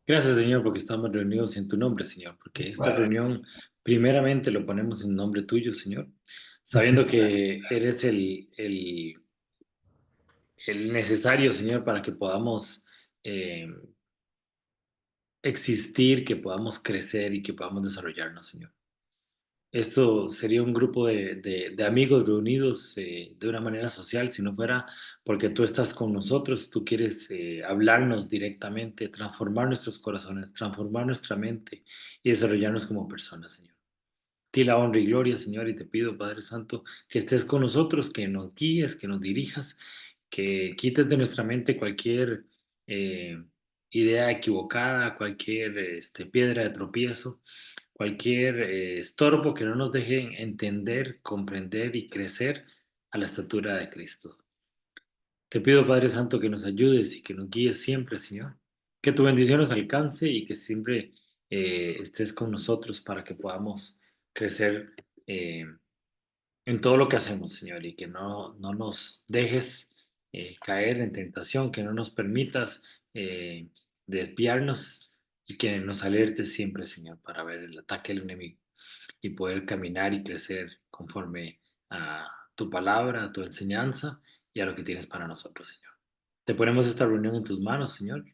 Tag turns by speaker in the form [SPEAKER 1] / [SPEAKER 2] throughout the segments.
[SPEAKER 1] Gracias, Señor, porque estamos reunidos en tu nombre, Señor, porque esta reunión primeramente lo ponemos en nombre tuyo, Señor, sabiendo que eres el necesario, Señor, para que podamos eh, existir, que podamos crecer y que podamos desarrollarnos, Señor. Esto sería un grupo de amigos reunidos de una manera social, si no fuera porque tú estás con nosotros, tú quieres hablarnos directamente, transformar nuestros corazones, transformar nuestra mente y desarrollarnos como personas, Señor. Ti la honra y gloria, Señor, y te pido, Padre Santo, que estés con nosotros, que nos guíes, que nos dirijas, que quites de nuestra mente cualquier eh, idea equivocada, cualquier piedra de tropiezo, cualquier estorbo que no nos deje entender, comprender y crecer a la estatura de Cristo. Te pido, Padre Santo, que nos ayudes y que nos guíes siempre, Señor. Que tu bendición nos alcance y que siempre estés con nosotros para que podamos crecer en todo lo que hacemos, Señor, y que no nos dejes caer en tentación, que no nos permitas eh, desviarnos y que nos alertes siempre, Señor, para ver el ataque del enemigo y poder caminar y crecer conforme a tu palabra, a tu enseñanza y a lo que tienes para nosotros, Señor. Te ponemos esta reunión en tus manos, Señor,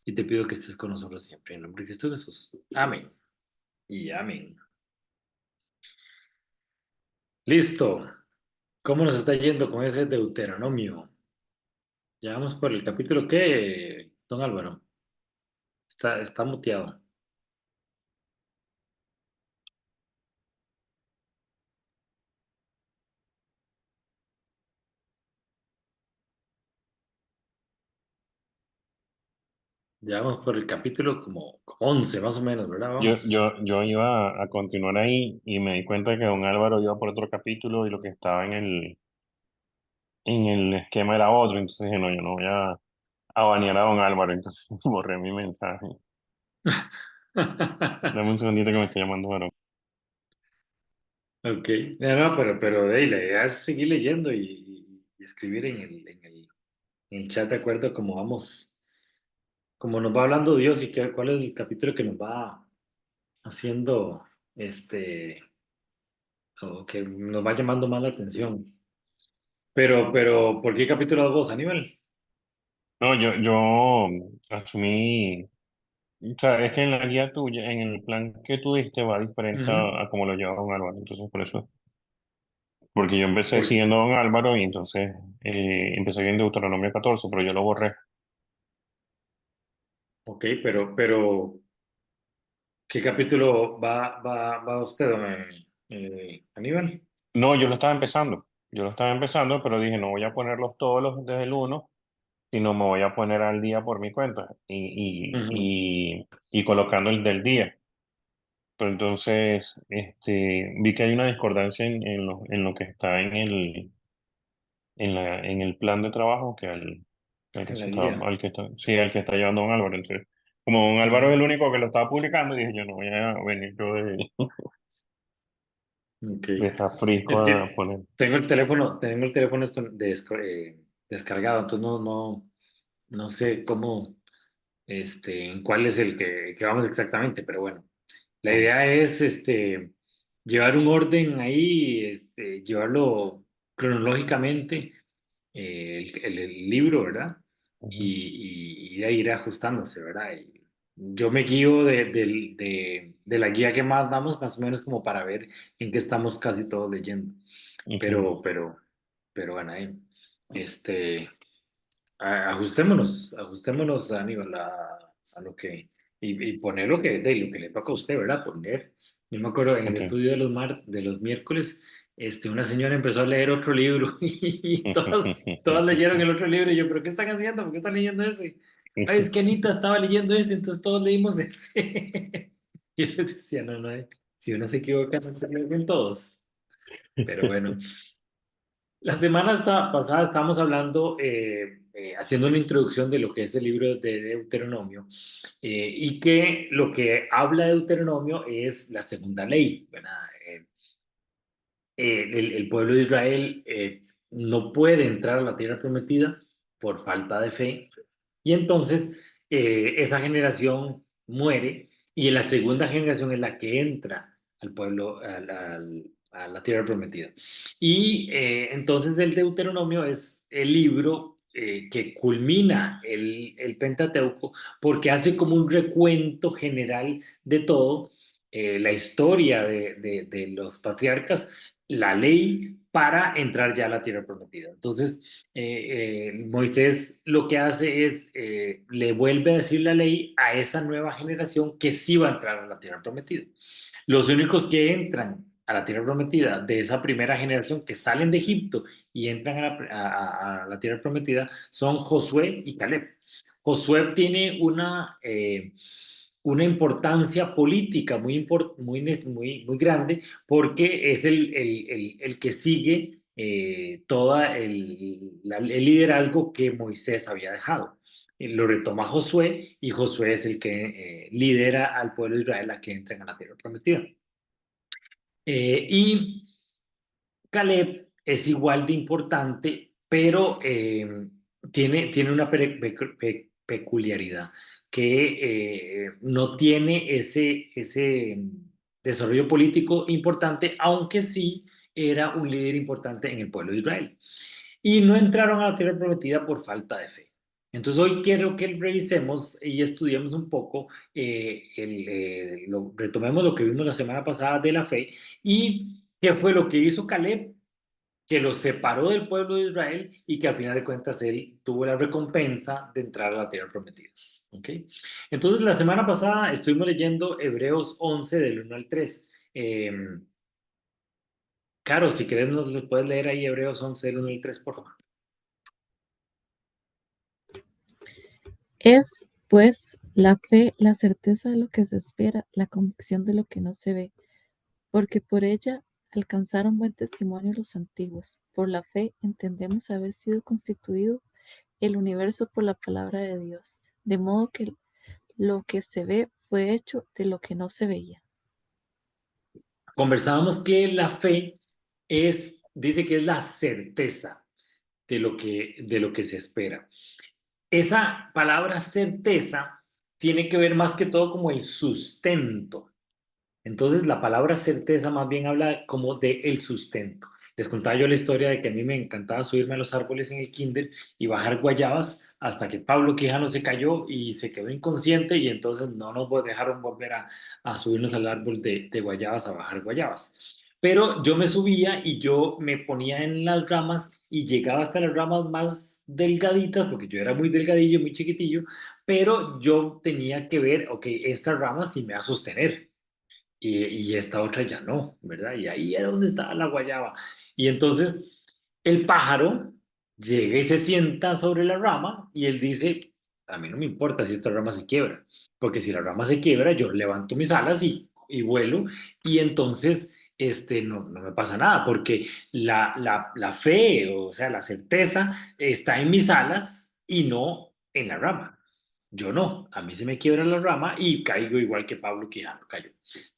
[SPEAKER 1] y te pido que estés con nosotros siempre. En el nombre de Cristo Jesús. Amén. Y amén. Listo. ¿Cómo nos está yendo con ese Deuteronomio? Ya vamos por el capítulo que, don Álvaro, está muteado. Ya vamos por el capítulo como 11 más o menos, ¿verdad? Vamos.
[SPEAKER 2] Yo iba a continuar ahí y me di cuenta que don Álvaro iba por otro capítulo y lo que estaba en el esquema era otro, entonces dije, no, yo no voy a banear a don Álvaro, entonces borré mi mensaje. Dame un segundito que me está llamando varón.
[SPEAKER 1] Ok, no, pero la idea es seguir leyendo y escribir en el chat de acuerdo como vamos, como nos va hablando Dios y cuál es el capítulo que nos va haciendo, o que nos va llamando más la atención. Pero, ¿por qué capítulo vas vos, Aníbal?
[SPEAKER 2] No, yo asumí, o sea, es que en la guía tuya, en el plan que tú diste va diferente
[SPEAKER 1] Ujú.
[SPEAKER 2] a como lo lleva don Álvaro, entonces por eso, porque yo empecé
[SPEAKER 1] Por-
[SPEAKER 2] siguiendo a don Álvaro y entonces empecé en Deuteronomio 14, pero yo lo borré.
[SPEAKER 1] ok, pero, ¿qué capítulo va usted, Aníbal?
[SPEAKER 2] No, yo lo estaba empezando, pero dije, no voy a ponerlos todos los desde el uno, sino me voy a poner al día por mi cuenta
[SPEAKER 1] Ujú.
[SPEAKER 2] y colocando el del día. Pero entonces vi que hay una discordancia en lo que está en el plan de trabajo que al que
[SPEAKER 1] En la
[SPEAKER 2] se está,
[SPEAKER 1] guía.
[SPEAKER 2] sí, al que está llevando don Álvaro. Entonces, como don Álvaro es
[SPEAKER 1] Ujú.
[SPEAKER 2] el único que lo estaba publicando, dije yo no voy a venir yo
[SPEAKER 1] Ok.
[SPEAKER 2] de Zafrisco
[SPEAKER 1] Es
[SPEAKER 2] a
[SPEAKER 1] que
[SPEAKER 2] poner.
[SPEAKER 1] tengo el teléfono descargado, entonces no sé cómo, en cuál es el que vamos exactamente, pero bueno, la
[SPEAKER 2] No.
[SPEAKER 1] idea es, llevar un orden ahí, llevarlo cronológicamente, el libro, ¿verdad?
[SPEAKER 2] Ujú.
[SPEAKER 1] Y de ahí ir ajustándose, ¿verdad? Y yo me guío de la guía que más damos, más o menos como para ver en qué estamos casi todos leyendo.
[SPEAKER 2] Ok,
[SPEAKER 1] Pero bueno, ahí, este, ajustémonos, Aníbal, a lo que, y poner lo que le toca a usted, ¿verdad? Poner. Yo me acuerdo en el
[SPEAKER 2] ok.
[SPEAKER 1] estudio de los miércoles, una señora empezó a leer otro libro y todas leyeron el otro libro y yo, ¿pero qué están haciendo? ¿Por qué están leyendo ese? Ay, es que Anita estaba leyendo ese, entonces todos leímos ese. Y yo les decía, no, si uno se equivoca, no se equivoquen todos. Pero bueno. La semana pasada estábamos hablando, haciendo una introducción de lo que es el libro de Deuteronomio, y que lo que habla de Deuteronomio es la segunda ley, ¿verdad? El pueblo de Israel no puede entrar a la tierra prometida por falta de fe, y entonces esa generación muere y en la segunda generación es la que entra al pueblo, a la tierra prometida. Y entonces el Deuteronomio es el libro que culmina el Pentateuco porque hace como un recuento general de todo, la historia de los patriarcas, la ley para entrar ya a la tierra prometida. Entonces, Moisés lo que hace es, le vuelve a decir la ley a esa nueva generación que sí va a entrar a la tierra prometida. Los únicos que entran a la tierra prometida de esa primera generación que salen de Egipto y entran a la tierra prometida son Josué y Caleb. Josué tiene una importancia política muy grande porque es el que sigue todo el liderazgo que Moisés había dejado. Lo retoma Josué y Josué es el que lidera al pueblo de Israel a que entren a la tierra prometida. Y Caleb es igual de importante, pero tiene una peculiaridad que no tiene ese desarrollo político importante, aunque sí era un líder importante en el pueblo de Israel. Y no entraron a la tierra prometida por falta de fe. Entonces hoy quiero que revisemos y estudiemos un poco, retomemos lo que vimos la semana pasada de la fe y qué fue lo que hizo Caleb, que lo separó del pueblo de Israel y que al final de cuentas él tuvo la recompensa de entrar a la tierra prometida. ¿Ok? Entonces la semana pasada estuvimos leyendo Hebreos 11 del 1 al 3. Caro, si querés nos lo puedes leer ahí Hebreos 11 del 1 al 3, por favor.
[SPEAKER 3] Es, pues, la fe, la certeza de lo que se espera, la convicción de lo que no se ve, porque por ella alcanzaron buen testimonio los antiguos. Por la fe entendemos haber sido constituido el universo por la palabra de Dios, de modo que lo que se ve fue hecho de lo que no se veía.
[SPEAKER 1] Conversábamos que la fe dice que es la certeza de lo que se espera. Esa palabra certeza tiene que ver más que todo como el sustento. Entonces, la palabra certeza más bien habla como de el sustento. Les contaba yo la historia de que a mí me encantaba subirme a los árboles en el kinder y bajar guayabas hasta que Pablo Quijano se cayó y se quedó inconsciente y entonces no nos dejaron volver a subirnos al árbol de guayabas a bajar guayabas. Pero yo me subía y yo me ponía en las ramas y llegaba hasta las ramas más delgaditas, porque yo era muy delgadillo, muy chiquitillo, pero yo tenía que ver, ok, esta rama sí me va a sostener y esta otra ya no, ¿verdad? Y ahí era donde estaba la guayaba. Y entonces el pájaro llega y se sienta sobre la rama y él dice, a mí no me importa si esta rama se quiebra, porque si la rama se quiebra, yo levanto mis alas y vuelo y entonces no me pasa nada, porque la fe, o sea, la certeza está en mis alas y no en la rama. Yo no, a mí se me quiebra la rama y caigo igual que Pablo Quijano cayó,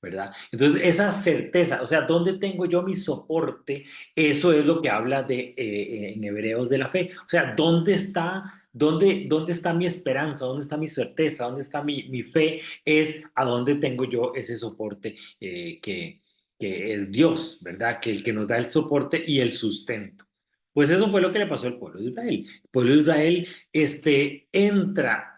[SPEAKER 1] ¿verdad? Entonces, esa certeza, o sea, ¿dónde tengo yo mi soporte? Eso es lo que habla en Hebreos de la fe. O sea, ¿dónde está mi esperanza? ¿Dónde está mi certeza? ¿Dónde está mi fe? Es a dónde tengo yo ese soporte que es Dios, ¿verdad? Que el que nos da el soporte y el sustento. Pues eso fue lo que le pasó al pueblo de Israel. El pueblo de Israel entra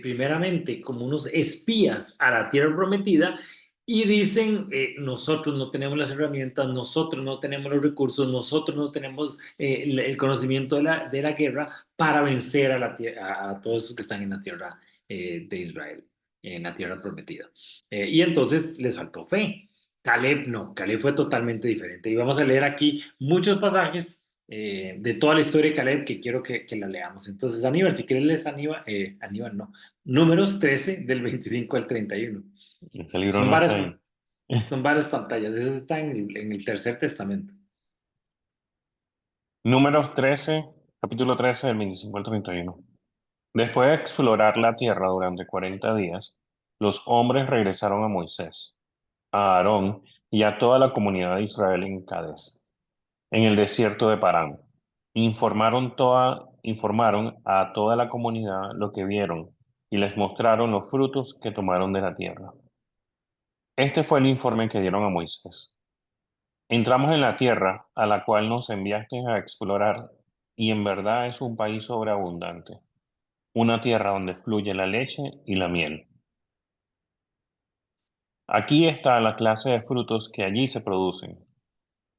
[SPEAKER 1] primeramente como unos espías a la tierra prometida y dicen, nosotros no tenemos las herramientas, nosotros no tenemos los recursos, nosotros no tenemos el conocimiento de la guerra para vencer a todos esos que están en la tierra de Israel, en la tierra prometida. Y entonces les faltó fe. Caleb no, Caleb fue totalmente diferente. Y vamos a leer aquí muchos pasajes de toda la historia de Caleb que quiero que la leamos. Entonces, Aníbal, si quieres lees Aníbal no, Números 13 del 25 al 31.
[SPEAKER 2] Ese libro
[SPEAKER 1] Son
[SPEAKER 2] no está
[SPEAKER 1] varias,
[SPEAKER 2] ahí.
[SPEAKER 1] son varias pantallas, eso está en el Tercer Testamento.
[SPEAKER 2] Números 13, capítulo 13 del 25 al 31. Después de explorar la tierra durante 40 días, los hombres regresaron a Moisés, a Aarón y a toda la comunidad de Israel en Cades, en el desierto de Parán. Informaron a toda la comunidad lo que vieron y les mostraron los frutos que tomaron de la tierra. Este fue el informe que dieron a Moisés. Entramos en la tierra a la cual nos enviaste a explorar, y en verdad es un país sobreabundante, una tierra donde fluye la leche y la miel. Aquí está la clase de frutos que allí se producen.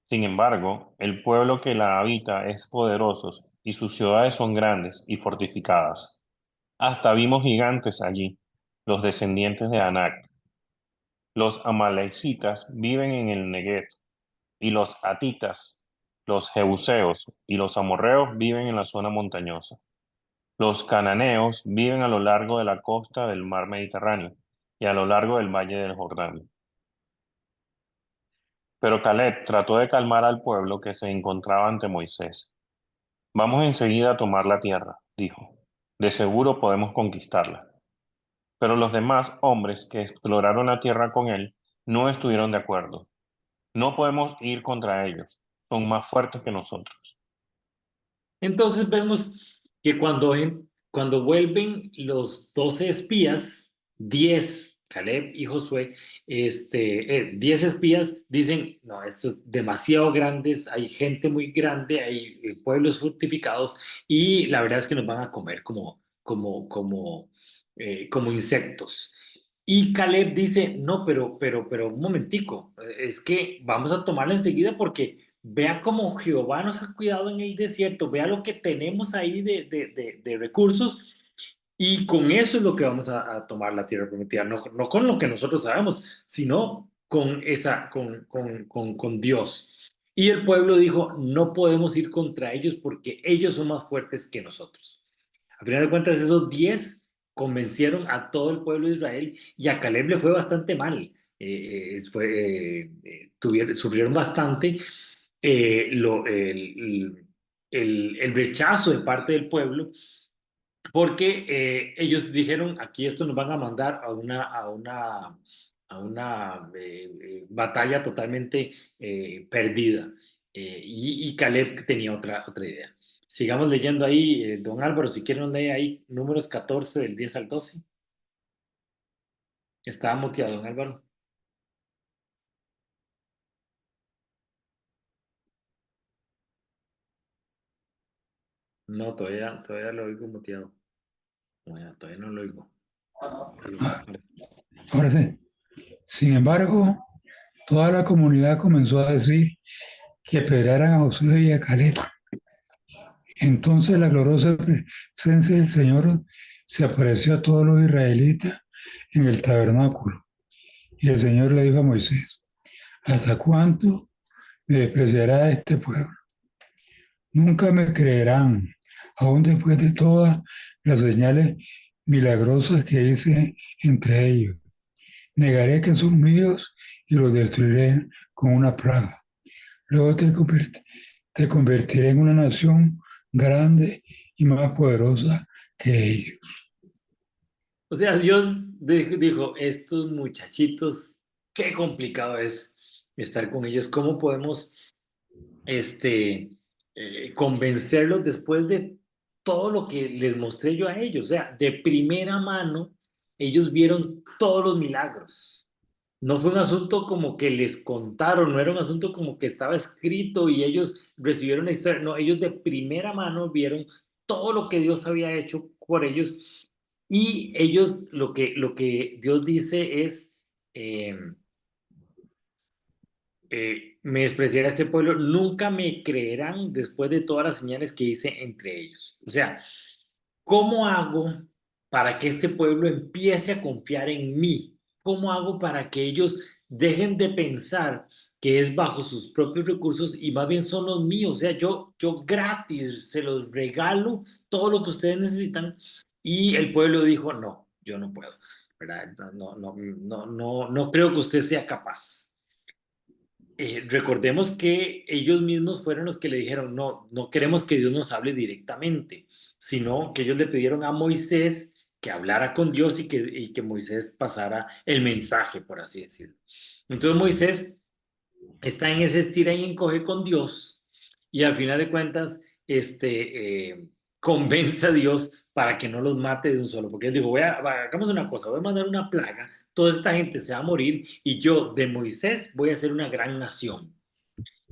[SPEAKER 2] Sin embargo, el pueblo que la habita es poderoso y sus ciudades son grandes y fortificadas. Hasta vimos gigantes allí, los descendientes de Anac. Los amalecitas viven en el Negev, y los hatitas, los jebuseos y los amorreos viven en la zona montañosa. Los cananeos viven a lo largo de la costa del mar Mediterráneo y a lo largo del valle del Jordán. Pero Caleb trató de calmar al pueblo que se encontraba ante Moisés. Vamos enseguida a tomar la tierra, dijo. De seguro podemos conquistarla. Pero los demás hombres que exploraron la tierra con él no estuvieron de acuerdo. No podemos ir contra ellos. Son más fuertes que nosotros.
[SPEAKER 1] Entonces vemos que cuando vuelven los 12 espías, 10, Caleb y Josué, 10 espías dicen, no, esto es demasiado grandes, hay gente muy grande, hay pueblos fortificados y la verdad es que nos van a comer como insectos. Y Caleb dice, no, pero un momentico, es que vamos a tomarla enseguida porque vea cómo Jehová nos ha cuidado en el desierto, vea lo que tenemos ahí de recursos y con eso es lo que vamos a tomar la tierra prometida, no con lo que nosotros sabemos, sino con Dios. Y el pueblo dijo, no podemos ir contra ellos porque ellos son más fuertes que nosotros. A final de cuentas, esos 10 convencieron a todo el pueblo de Israel y a Caleb le fue bastante mal. Sufrieron bastante el rechazo de parte del pueblo porque ellos dijeron, aquí esto nos van a mandar a una batalla totalmente perdida. Y Caleb tenía otra idea. Sigamos leyendo ahí, don Álvaro, si quieren leer ahí números 14 del 10 al 12. Estaba muteado, don Álvaro. No, todavía lo oigo muteado. Todavía no lo oigo.
[SPEAKER 4] Ahora sí. Sin embargo, toda la comunidad comenzó a decir que esperaran a Josué y a Caleb. Entonces la gloriosa presencia del Señor se apareció a todos los israelitas en el tabernáculo. Y el Señor le dijo a Moisés, ¿hasta cuánto me despreciará este pueblo? Nunca me creerán, aun después de todas las señales milagrosas que hice entre ellos. Negaré que son míos y los destruiré con una plaga. Luego te convertiré en una nación grande y más poderosa que ellos.
[SPEAKER 1] O sea, Dios dijo, estos muchachitos, qué complicado es estar con ellos. ¿Cómo podemos convencerlos después de todo lo que les mostré yo a ellos? O sea, de primera mano, ellos vieron todos los milagros. No fue un asunto como que les contaron, no era un asunto como que estaba escrito y ellos recibieron la historia. No, ellos de primera mano vieron todo lo que Dios había hecho por ellos y ellos lo que Dios dice es, eh, me despreciará este pueblo, nunca me creerán después de todas las señales que hice entre ellos. O sea, ¿cómo hago para que este pueblo empiece a confiar en mí? ¿Cómo hago para que ellos dejen de pensar que es bajo sus propios recursos y más bien son los míos? O sea, yo gratis se los regalo todo lo que ustedes necesitan y el pueblo dijo, no, yo no puedo, ¿verdad? No creo que usted sea capaz. Recordemos que ellos mismos fueron los que le dijeron, no queremos que Dios nos hable directamente, sino que ellos le pidieron a Moisés que hablara con Dios y que Moisés pasara el mensaje, por así decirlo. Entonces Moisés está en ese estira y encoge con Dios y al final de cuentas, convence a Dios para que no los mate de un solo, porque él dijo, hagamos una cosa, voy a mandar una plaga, toda esta gente se va a morir y yo de Moisés voy a hacer una gran nación.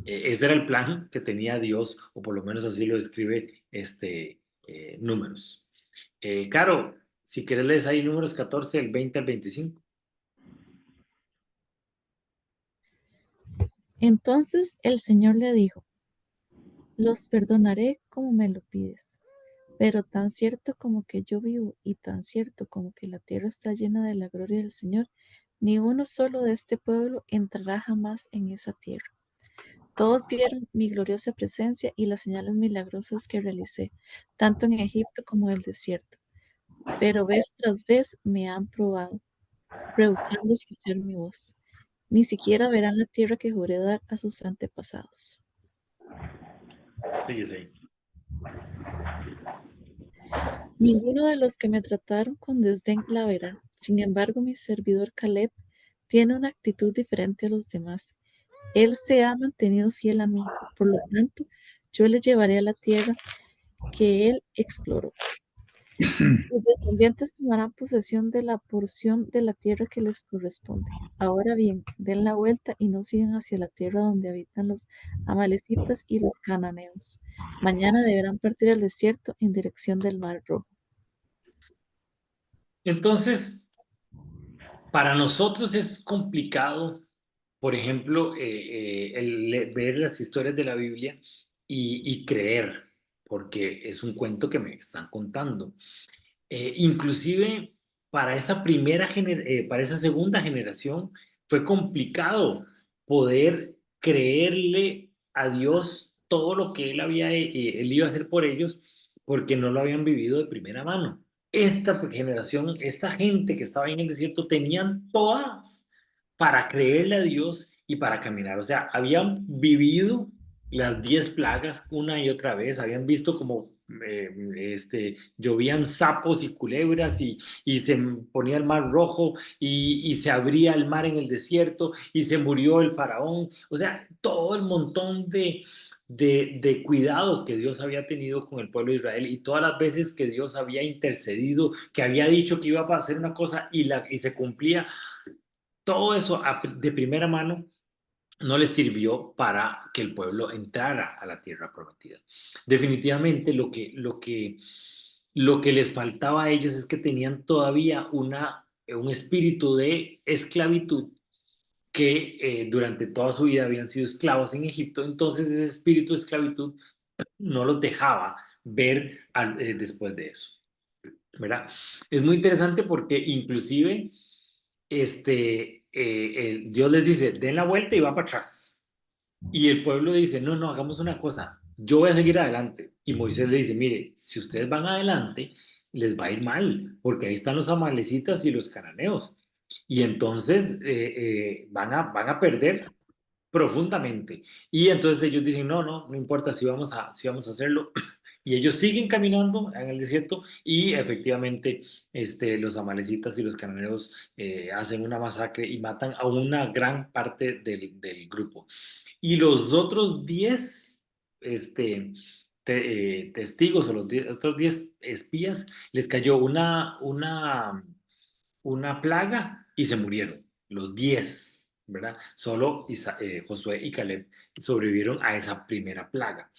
[SPEAKER 1] Ese era el plan que tenía Dios, o por lo menos así lo describe Números. Caro, si quieres lees ahí Números 14, el 20 al 25.
[SPEAKER 3] Entonces el Señor le dijo: los perdonaré como me lo pides, pero tan cierto como que yo vivo y tan cierto como que la tierra está llena de la gloria del Señor, ni uno solo de este pueblo entrará jamás en esa tierra. Todos vieron mi gloriosa presencia y las señales milagrosas que realicé, tanto en Egipto como en el desierto. Pero vez tras vez me han probado, rehusando escuchar mi voz. Ni siquiera verán la tierra que juré dar a sus antepasados.
[SPEAKER 1] Sí.
[SPEAKER 3] Ninguno de los que me trataron con desdén la verá. Sin embargo, mi servidor Caleb tiene una actitud diferente a los demás. Él se ha mantenido fiel a mí, por lo tanto, yo le llevaré a la tierra que él exploró. Sus descendientes tomarán posesión de la porción de la tierra que les corresponde. Ahora bien, den la vuelta y no sigan hacia la tierra donde habitan los amalecitas y los cananeos. Mañana deberán partir al desierto en dirección del Mar Rojo.
[SPEAKER 1] Entonces, para nosotros es complicado, por ejemplo, ver las historias de la Biblia y creer, porque es un cuento que me están contando. Inclusive para para esa segunda generación fue complicado poder creerle a Dios todo lo que él iba a hacer por ellos, porque no lo habían vivido de primera mano. Esta generación, esta gente que estaba en el desierto, tenían todas para creerle a Dios y para caminar. O sea, habían vivido las 10 plagas una y otra vez, habían visto como llovían sapos y culebras y se ponía el mar rojo y se abría el mar en el desierto y se murió el faraón. O sea, todo el montón de cuidado que Dios había tenido con el pueblo de Israel y todas las veces que Dios había intercedido, que había dicho que iba a hacer una cosa y se cumplía, todo eso de primera mano no les sirvió para que el pueblo entrara a la tierra prometida. Definitivamente lo que les faltaba a ellos es que tenían todavía un espíritu de esclavitud que durante toda su vida habían sido esclavos en Egipto, entonces ese espíritu de esclavitud no los dejaba ver después de eso, ¿verdad? Es muy interesante porque inclusive Dios les dice, den la vuelta y va para atrás. Y el pueblo dice, no, no, hagamos una cosa, yo voy a seguir adelante. Y Moisés le dice, mire, si ustedes van adelante, les va a ir mal, porque ahí están los amalecitas y los cananeos. Y entonces van a perder profundamente. Y entonces ellos dicen, no, no, no importa si vamos a hacerlo. Y ellos siguen caminando en el desierto y efectivamente los amalecitas y los cananeos hacen una masacre y matan a una gran parte del grupo. Y los otros 10 testigos o los otros 10 espías les cayó una plaga y se murieron, los 10, ¿verdad? Solo Josué y Caleb sobrevivieron a esa primera plaga,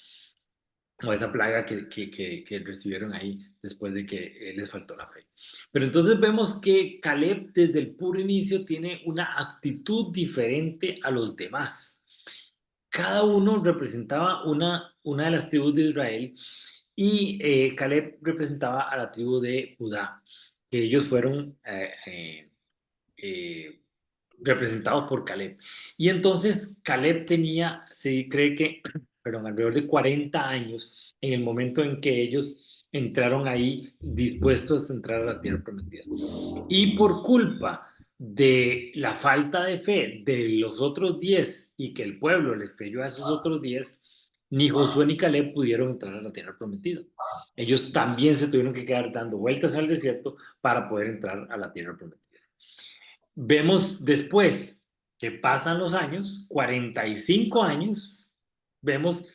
[SPEAKER 1] o esa plaga que recibieron ahí después de que les faltó la fe. Pero entonces vemos que Caleb desde el puro inicio tiene una actitud diferente a los demás. Cada uno representaba una de las tribus de Israel y Caleb representaba a la tribu de Judá, que ellos fueron representados por Caleb. Y entonces Caleb tenía, se cree que, perdón, alrededor de 40 años en el momento en que ellos entraron ahí dispuestos a entrar a la tierra prometida. Y por culpa de la falta de fe de los otros 10 y que el pueblo les creyó a esos otros 10, ni Josué ni Caleb pudieron entrar a la tierra prometida. Ellos también se tuvieron que quedar dando vueltas al desierto para poder entrar a la tierra prometida. Vemos después que pasan los años, 45 años, vemos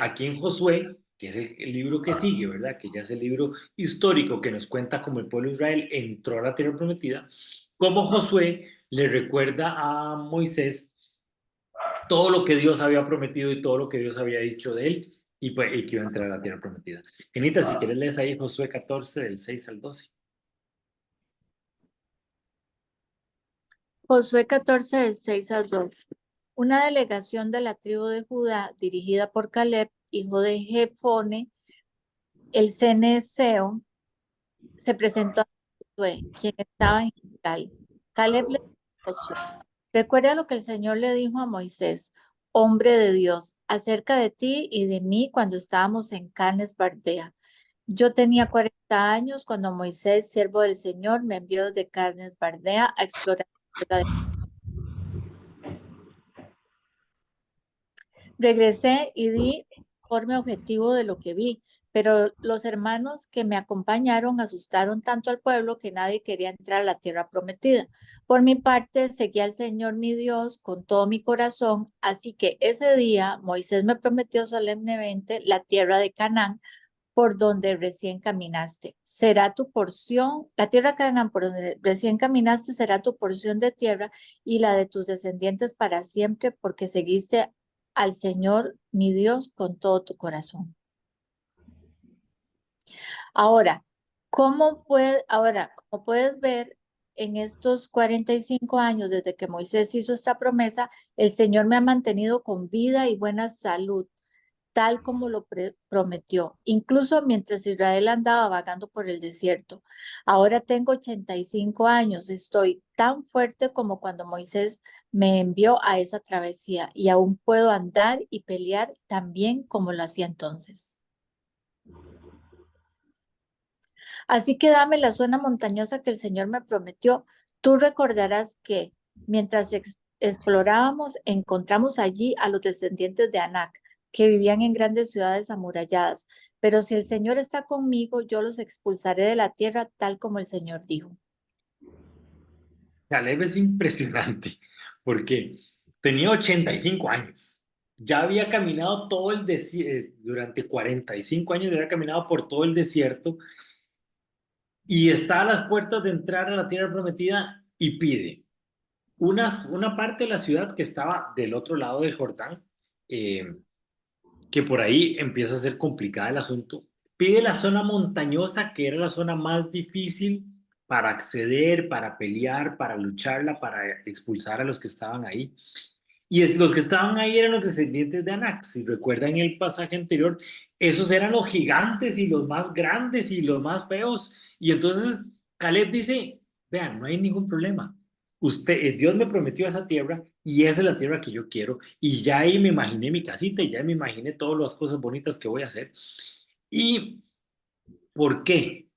[SPEAKER 1] aquí en Josué que es el libro que sigue, ¿verdad? Que ya es el libro histórico que nos cuenta cómo el pueblo de Israel entró a la tierra prometida, cómo Josué le recuerda a Moisés todo lo que Dios había prometido y todo lo que Dios había dicho de él y, pues, y que iba a entrar a la tierra prometida. Genita, si quieres lees ahí Josué 14, del 6 al 12.
[SPEAKER 5] Josué 14, del 6 al 12. Una delegación de la tribu de Judá, dirigida por Caleb, hijo de Jefone, el ceneseo, se presentó a Josué, quien estaba en Gilgal. Caleb le dijo a Josué: recuerda lo que el Señor le dijo a Moisés, hombre de Dios, acerca de ti y de mí cuando estábamos en Cades Barnea. Yo tenía 40 años cuando Moisés, siervo del Señor, me envió desde Cades Barnea a explorar la tierra de... Regresé y di informe objetivo de lo que vi, pero los hermanos que me acompañaron asustaron tanto al pueblo que nadie quería entrar a la tierra prometida. Por mi parte, seguí al Señor mi Dios con todo mi corazón, así que ese día Moisés me prometió solemnemente la tierra de Canaán, por donde recién caminaste. Será tu porción, la tierra de Canaán por donde recién caminaste será tu porción de tierra y la de tus descendientes para siempre, porque seguiste al Señor mi Dios con todo tu corazón. Ahora, como puedes ver, en estos 45 años desde que Moisés hizo esta promesa, el Señor me ha mantenido con vida y buena salud, tal como lo prometió, incluso mientras Israel andaba vagando por el desierto. Ahora tengo 85 años, estoy tan fuerte como cuando Moisés me envió a esa travesía y aún puedo andar y pelear tan bien como lo hacía entonces. Así que dame la zona montañosa que el Señor me prometió. Tú recordarás que mientras explorábamos, encontramos allí a los descendientes de Anac, que vivían en grandes ciudades amuralladas. Pero si el Señor está conmigo, yo los expulsaré de la tierra tal como el Señor dijo.
[SPEAKER 1] Caleb es impresionante porque tenía 85 años. Ya había caminado todo el desierto, durante 45 años había caminado por todo el desierto y está a las puertas de entrar a la tierra prometida y pide una parte de la ciudad que estaba del otro lado del Jordán, que por ahí empieza a ser complicada el asunto. Pide la zona montañosa, que era la zona más difícil para acceder, para pelear, para lucharla, para expulsar a los que estaban ahí. Y los que estaban ahí eran los descendientes de Anak. Si recuerdan el pasaje anterior, esos eran los gigantes y los más grandes y los más feos. Y entonces Caleb dice, vean, no hay ningún problema. Dios me prometió esa tierra y esa es la tierra que yo quiero. Y ya ahí me imaginé mi casita y ya me imaginé todas las cosas bonitas que voy a hacer. ¿Y por qué?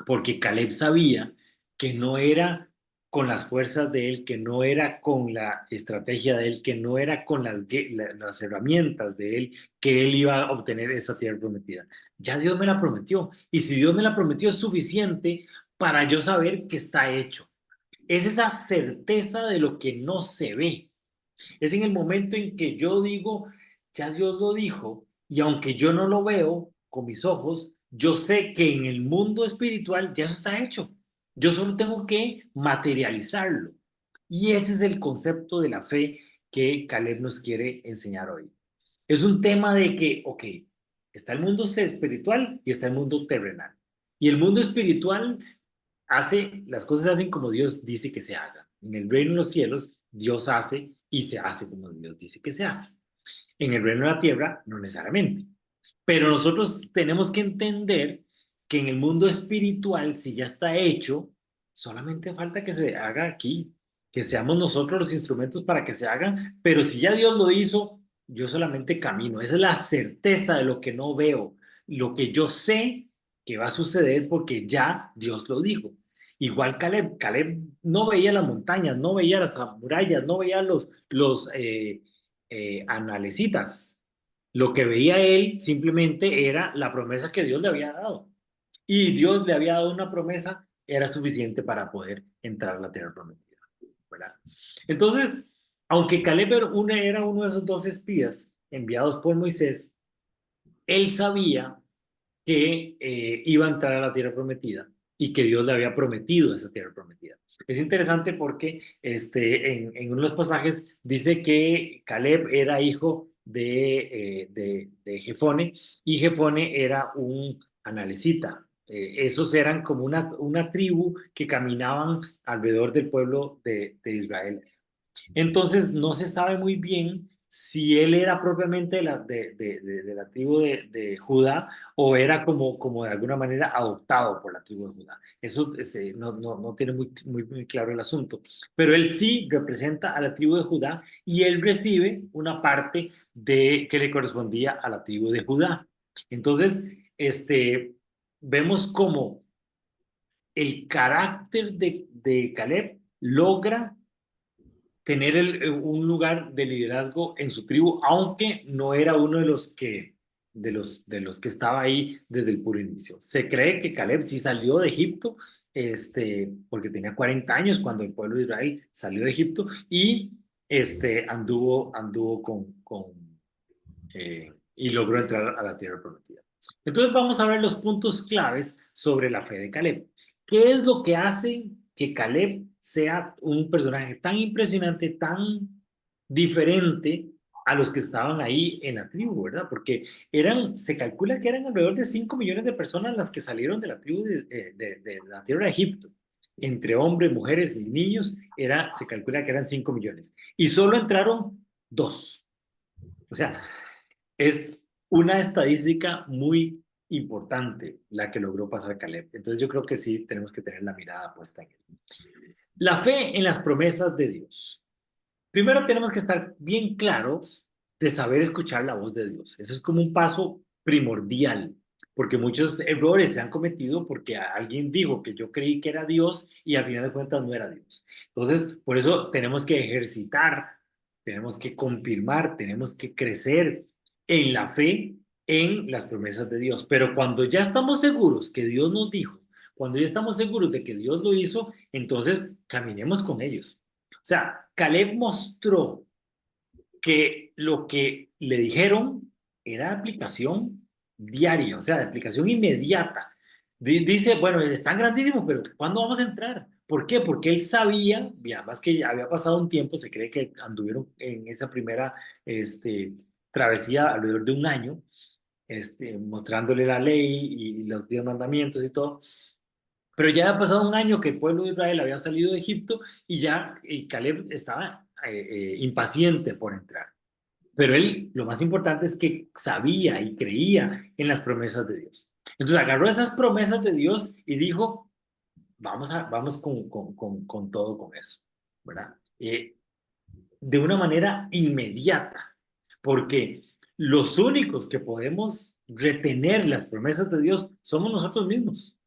[SPEAKER 1] Porque Caleb sabía que no era con las fuerzas de él, que no era con la estrategia de él, que no era con las herramientas de él, que él iba a obtener esa tierra prometida. Ya Dios me la prometió. Y si Dios me la prometió es suficiente para yo saber que está hecho. Es esa certeza de lo que no se ve. Es en el momento en que yo digo, ya Dios lo dijo, y aunque yo no lo veo con mis ojos, yo sé que en el mundo espiritual ya eso está hecho. Yo solo tengo que materializarlo. Y ese es el concepto de la fe que Caleb nos quiere enseñar hoy. Es un tema de que, ok, está el mundo espiritual y está el mundo terrenal. Y el mundo espiritual las cosas se hacen como Dios dice que se haga. En el reino de los cielos, Dios hace y se hace como Dios dice que se hace. En el reino de la tierra, no necesariamente. Pero nosotros tenemos que entender que en el mundo espiritual, si ya está hecho, solamente falta que se haga aquí, que seamos nosotros los instrumentos para que se haga, pero si ya Dios lo hizo, yo solamente camino. Esa es la certeza de lo que no veo, lo que yo sé que va a suceder porque ya Dios lo dijo. Igual Caleb no veía las montañas, no veía las murallas, no veía los analecitas. Lo que veía él simplemente era la promesa que Dios le había dado. Y Dios le había dado una promesa, era suficiente para poder entrar a la tierra prometida, ¿verdad? Entonces, aunque Caleb era uno de esos dos espías enviados por Moisés, él sabía que iba a entrar a la tierra prometida y que Dios le había prometido esa tierra prometida. Es interesante porque en uno de los pasajes dice que Caleb era hijo de Jefone, y Jefone era un analecita. Esos eran como una tribu que caminaban alrededor del pueblo de Israel. Entonces no se sabe muy bien si él era propiamente de la tribu de Judá, o era como de alguna manera adoptado por la tribu de Judá. Eso no tiene muy claro el asunto. Pero él sí representa a la tribu de Judá, y él recibe una parte que le correspondía a la tribu de Judá. Entonces, vemos cómo el carácter de Caleb logra tener un lugar de liderazgo en su tribu, aunque no era uno de los que estaba ahí desde el puro inicio. Se cree que Caleb sí salió de Egipto, porque tenía 40 años cuando el pueblo de Israel salió de Egipto, y anduvo y logró entrar a la tierra prometida. Entonces vamos a ver los puntos claves sobre la fe de Caleb. ¿Qué es lo que hace que Caleb sea un personaje tan impresionante, tan diferente a los que estaban ahí en la tribu, ¿verdad? Porque se calcula que eran alrededor de 5 millones de personas las que salieron de la tribu de la tierra de Egipto. Entre hombres, mujeres y niños, se calcula que eran 5 millones. Y solo entraron 2. O sea, es una estadística muy importante la que logró pasar Caleb. Entonces yo creo que sí tenemos que tener la mirada puesta en él. La fe en las promesas de Dios. Primero tenemos que estar bien claros de saber escuchar la voz de Dios. Eso es como un paso primordial, porque muchos errores se han cometido porque alguien dijo que yo creí que era Dios y al final de cuentas no era Dios. Entonces, por eso tenemos que ejercitar, tenemos que confirmar, tenemos que crecer en la fe en las promesas de Dios. Pero cuando ya estamos seguros que Dios nos dijo, cuando ya estamos seguros de que Dios lo hizo, entonces caminemos con ellos. O sea, Caleb mostró que lo que le dijeron era de aplicación diaria, o sea, de aplicación inmediata. Dice, bueno, es tan grandísimo, pero ¿cuándo vamos a entrar? ¿Por qué? Porque él sabía, y además que había pasado un tiempo, se cree que anduvieron en esa primera travesía alrededor de un año, mostrándole la ley y los 10 mandamientos y todo. Pero ya ha pasado un año que el pueblo de Israel había salido de Egipto, y Caleb estaba impaciente por entrar. Pero él, lo más importante es que sabía y creía en las promesas de Dios. Entonces agarró esas promesas de Dios y dijo, vamos con todo con eso, ¿verdad? De una manera inmediata, porque los únicos que podemos retener las promesas de Dios somos nosotros mismos.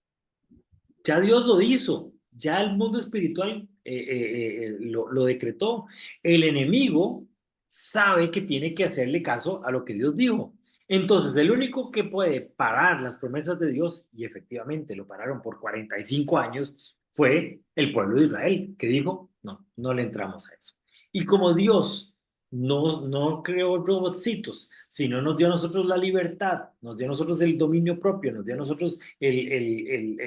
[SPEAKER 1] Ya Dios lo hizo, ya el mundo espiritual lo decretó. El enemigo sabe que tiene que hacerle caso a lo que Dios dijo. Entonces, el único que puede parar las promesas de Dios, y efectivamente lo pararon por 45 años, fue el pueblo de Israel, que dijo, no le entramos a eso. Y como Dios no creó robotcitos, sino nos dio a nosotros la libertad, nos dio a nosotros el dominio propio, nos dio a nosotros el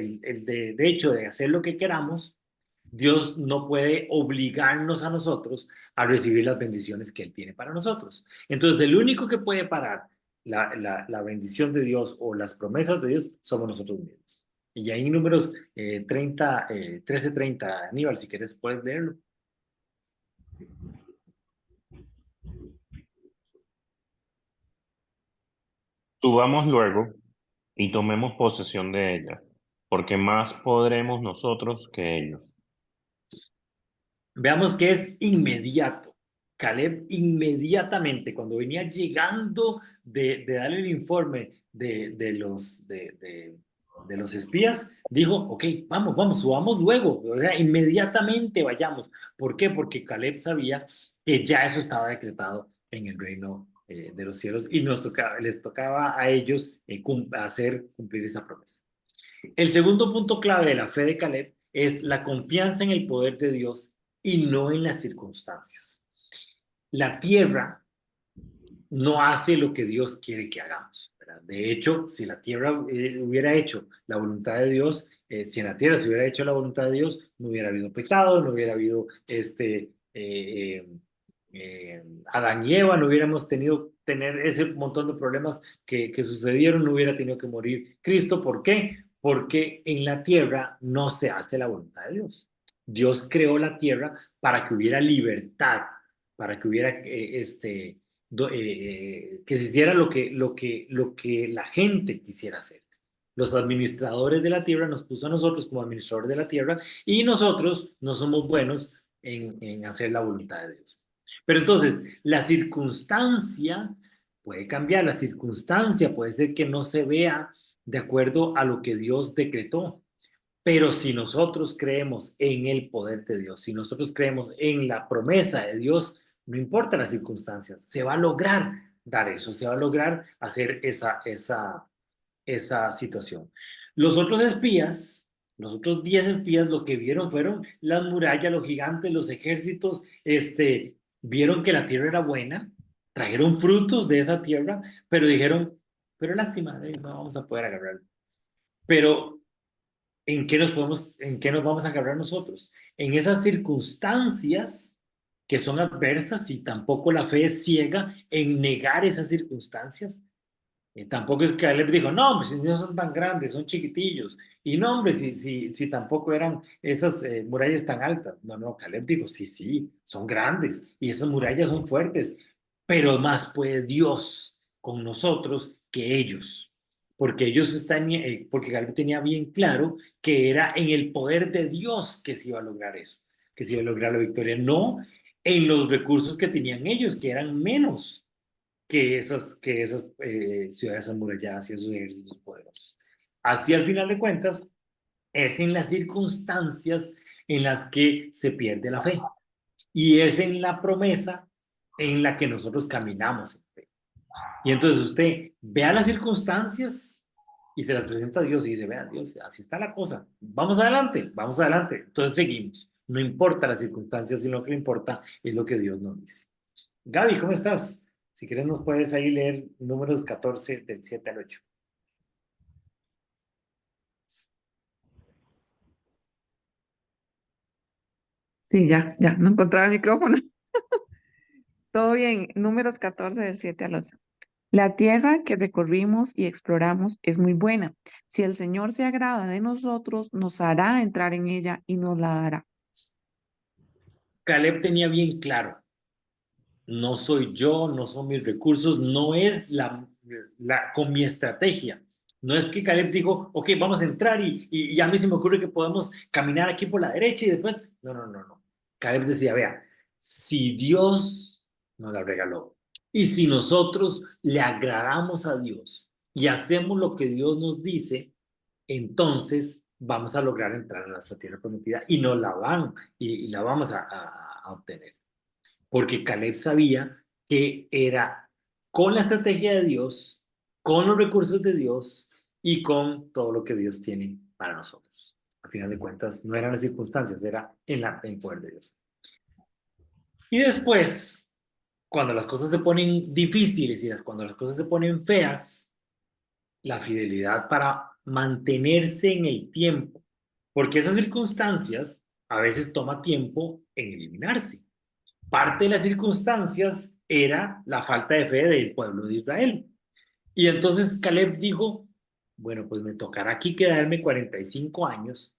[SPEAKER 1] derecho de hacer lo que queramos. Dios no puede obligarnos a nosotros a recibir las bendiciones que Él tiene para nosotros. Entonces, el único que puede parar la bendición de Dios o las promesas de Dios somos nosotros mismos. Y ahí en Números 13:30, Aníbal, si quieres puedes leerlo.
[SPEAKER 2] Subamos luego y tomemos posesión de ella, porque más podremos nosotros que ellos.
[SPEAKER 1] Veamos que es inmediato. Caleb inmediatamente, cuando venía llegando de darle el informe de los espías, dijo, ok, vamos, subamos luego, o sea, inmediatamente vayamos. ¿Por qué? Porque Caleb sabía que ya eso estaba decretado en el reino de los cielos, y les tocaba a ellos hacer cumplir esa promesa. El segundo punto clave de la fe de Caleb es la confianza en el poder de Dios y no en las circunstancias. La tierra no hace lo que Dios quiere que hagamos. ¿verdad? De hecho, si la tierra hubiera hecho la voluntad de Dios, si en la tierra se hubiera hecho la voluntad de Dios, no hubiera habido pecado, no hubiera habido Adán y Eva, no hubiéramos tenido tener ese montón de problemas que sucedieron, no hubiera tenido que morir Cristo. ¿Por qué? Porque en la tierra no se hace la voluntad de Dios. Dios creó la tierra para que hubiera libertad, para que hubiera que se hiciera lo que la gente quisiera hacer. Los administradores de la tierra nos puso a nosotros como administradores de la tierra y nosotros no somos buenos en hacer la voluntad de Dios. Pero entonces, la circunstancia puede cambiar, la circunstancia puede ser que no se vea de acuerdo a lo que Dios decretó. Pero si nosotros creemos en el poder de Dios, si nosotros creemos en la promesa de Dios, no importa las circunstancias, se va a lograr dar eso, se va a lograr hacer esa situación. Los otros espías, los otros 10 espías, lo que vieron fueron las murallas, los gigantes, los ejércitos, vieron que la tierra era buena, trajeron frutos de esa tierra, pero dijeron, pero lástima, no vamos a poder agarrarlo. Pero ¿en qué nos vamos a agarrar nosotros? En esas circunstancias que son adversas, y tampoco la fe es ciega en negar esas circunstancias. Tampoco es que Caleb dijo, no, hombre, si no son tan grandes, son chiquitillos. Y no, hombre, si tampoco eran esas murallas tan altas. No, Caleb dijo, sí, son grandes y esas murallas son fuertes, pero más puede Dios con nosotros que ellos. Porque porque Caleb tenía bien claro que era en el poder de Dios que se iba a lograr eso, que se iba a lograr la victoria, no en los recursos que tenían ellos, que eran menos que esas ciudades amuralladas y esos ejércitos poderosos. Así, al final de cuentas, es en las circunstancias en las que se pierde la fe. Y es en la promesa en la que nosotros caminamos en fe. Y entonces usted vea las circunstancias y se las presenta a Dios y dice, vea Dios, así está la cosa. Vamos adelante. Entonces seguimos. No importa las circunstancias, sino que lo que importa es lo que Dios nos dice. Gaby, ¿cómo estás? Si quieres nos puedes ahí leer Números 14 del 7 al 8.
[SPEAKER 6] Sí, ya, no encontraba el micrófono. Todo bien, Números 14 del 7 al 8. La tierra que recorrimos y exploramos es muy buena. Si el Señor se agrada de nosotros, nos hará entrar en ella y nos la dará.
[SPEAKER 1] Caleb tenía bien claro, no soy yo, no son mis recursos, no es con mi estrategia. No es que Caleb dijo, ok, vamos a entrar y a mí se me ocurre que podemos caminar aquí por la derecha y después... No. Caleb decía, vea, si Dios nos la regaló y si nosotros le agradamos a Dios y hacemos lo que Dios nos dice, entonces vamos a lograr entrar a nuestra tierra prometida y nos la la vamos a obtener. Porque Caleb sabía que era con la estrategia de Dios, con los recursos de Dios y con todo lo que Dios tiene para nosotros. Al final de cuentas, no eran las circunstancias, era en poder de Dios. Y después, cuando las cosas se ponen difíciles y cuando las cosas se ponen feas, la fidelidad para mantenerse en el tiempo, porque esas circunstancias a veces toma tiempo en eliminarse. Parte de las circunstancias era la falta de fe del pueblo de Israel. Y entonces Caleb dijo, bueno, pues me tocará aquí quedarme 45 años.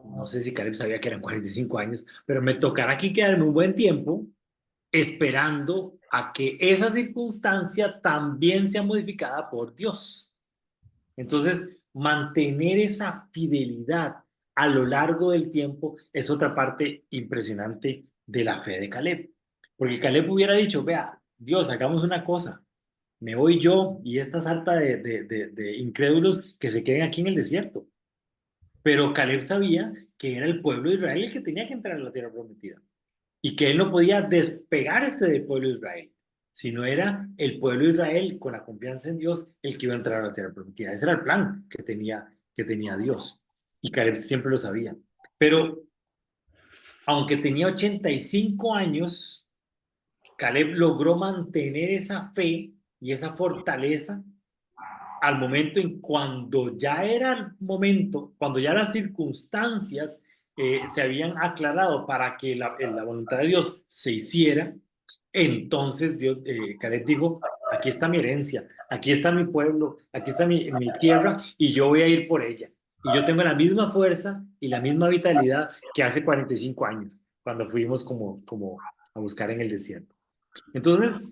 [SPEAKER 1] No sé si Caleb sabía que eran 45 años, pero me tocará aquí quedarme un buen tiempo esperando a que esa circunstancia también sea modificada por Dios. Entonces, mantener esa fidelidad a lo largo del tiempo es otra parte impresionante de la fe de Caleb. Porque Caleb hubiera dicho, vea, Dios, hagamos una cosa, me voy yo y esta sarta de incrédulos que se queden aquí en el desierto. Pero Caleb sabía que era el pueblo de Israel el que tenía que entrar a la tierra prometida y que él no podía despegar del pueblo de Israel, sino era el pueblo de Israel con la confianza en Dios el que iba a entrar a la tierra prometida. Ese era el plan que tenía Dios y Caleb siempre lo sabía. Pero aunque tenía 85 años, Caleb logró mantener esa fe y esa fortaleza al momento en cuando ya era el momento, cuando ya las circunstancias se habían aclarado para que la voluntad de Dios se hiciera, entonces Caleb dijo, aquí está mi herencia, aquí está mi pueblo, aquí está mi tierra y yo voy a ir por ella. Y yo tengo la misma fuerza y la misma vitalidad que hace 45 años, cuando fuimos como a buscar en el desierto. Entonces,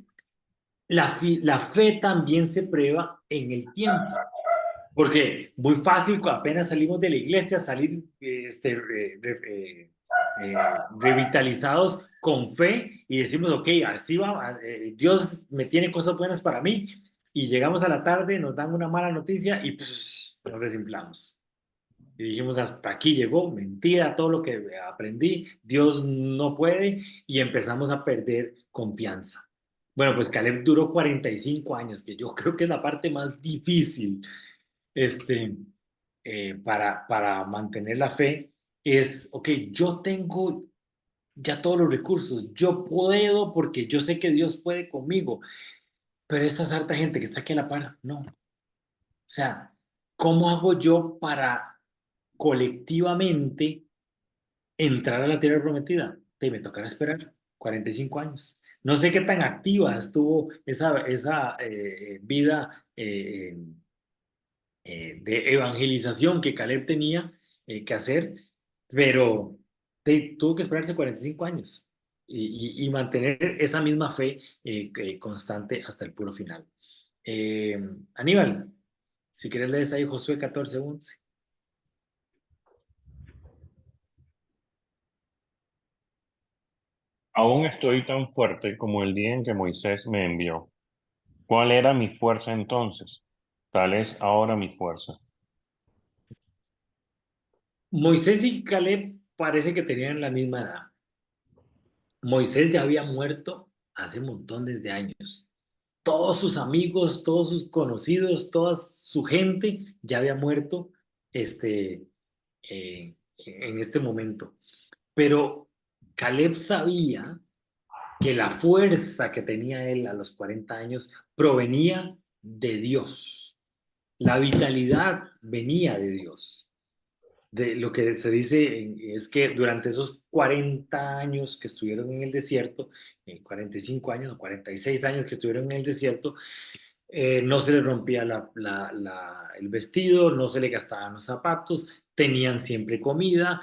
[SPEAKER 1] la fe también se prueba en el tiempo. Porque muy fácil, apenas salimos de la iglesia, salir revitalizados con fe y decimos, ok, así va, Dios me tiene cosas buenas para mí. Y llegamos a la tarde, nos dan una mala noticia y nos desinflamos. Y dijimos, hasta aquí llegó, mentira, todo lo que aprendí, Dios no puede, y empezamos a perder confianza. Bueno, pues Caleb duró 45 años, que yo creo que es la parte más difícil este, para mantener la fe. Es, ok, yo tengo ya todos los recursos, yo puedo porque yo sé que Dios puede conmigo, pero esta harta gente que está aquí a la par, no. O sea, ¿cómo hago yo para colectivamente entrar a la tierra prometida? Me tocará esperar 45 años. No sé qué tan activa estuvo esa vida de evangelización que Caleb tenía que hacer, pero tuvo que esperarse 45 años y mantener esa misma fe constante hasta el puro final. Aníbal, si quieres lees ahí Josué 14:11.
[SPEAKER 2] Aún estoy tan fuerte como el día en que Moisés me envió. ¿Cuál era mi fuerza entonces? Tal es ahora mi fuerza.
[SPEAKER 1] Moisés y Caleb parece que tenían la misma edad. Moisés ya había muerto hace montones de años. Todos sus amigos, todos sus conocidos, toda su gente ya había muerto en este momento. Pero Caleb sabía que la fuerza que tenía él a los 40 años provenía de Dios. La vitalidad venía de Dios. De lo que se dice es que durante esos 40 años que estuvieron en el desierto, 45 años o 46 años que estuvieron en el desierto, no se les rompía el vestido, no se le gastaban los zapatos, tenían siempre comida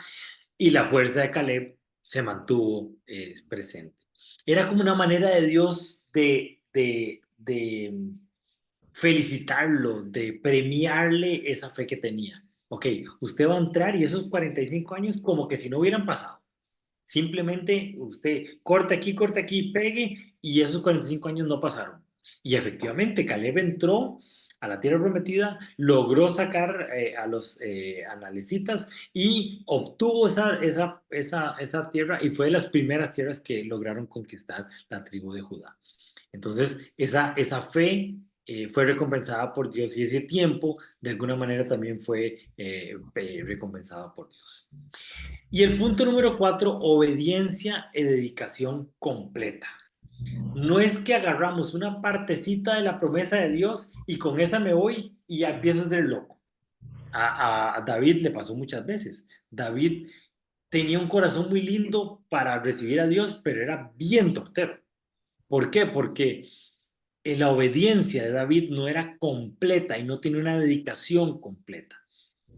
[SPEAKER 1] y la fuerza de Caleb se mantuvo presente. Era como una manera de Dios de felicitarlo, de premiarle esa fe que tenía. Ok, usted va a entrar y esos 45 años como que si no hubieran pasado. Simplemente usted corta aquí, pegue y esos 45 años no pasaron. Y efectivamente, Caleb entró a la tierra prometida, logró sacar a los analecitas y obtuvo esa tierra y fue de las primeras tierras que lograron conquistar la tribu de Judá. Entonces, esa fe fue recompensada por Dios y ese tiempo de alguna manera también fue recompensado por Dios. Y el punto número 4, obediencia y dedicación completa. No es que agarramos una partecita de la promesa de Dios y con esa me voy y ya empiezo a ser loco. A David le pasó muchas veces. David tenía un corazón muy lindo para recibir a Dios, pero era bien tortero. ¿Por qué? Porque la obediencia de David no era completa y no tenía una dedicación completa.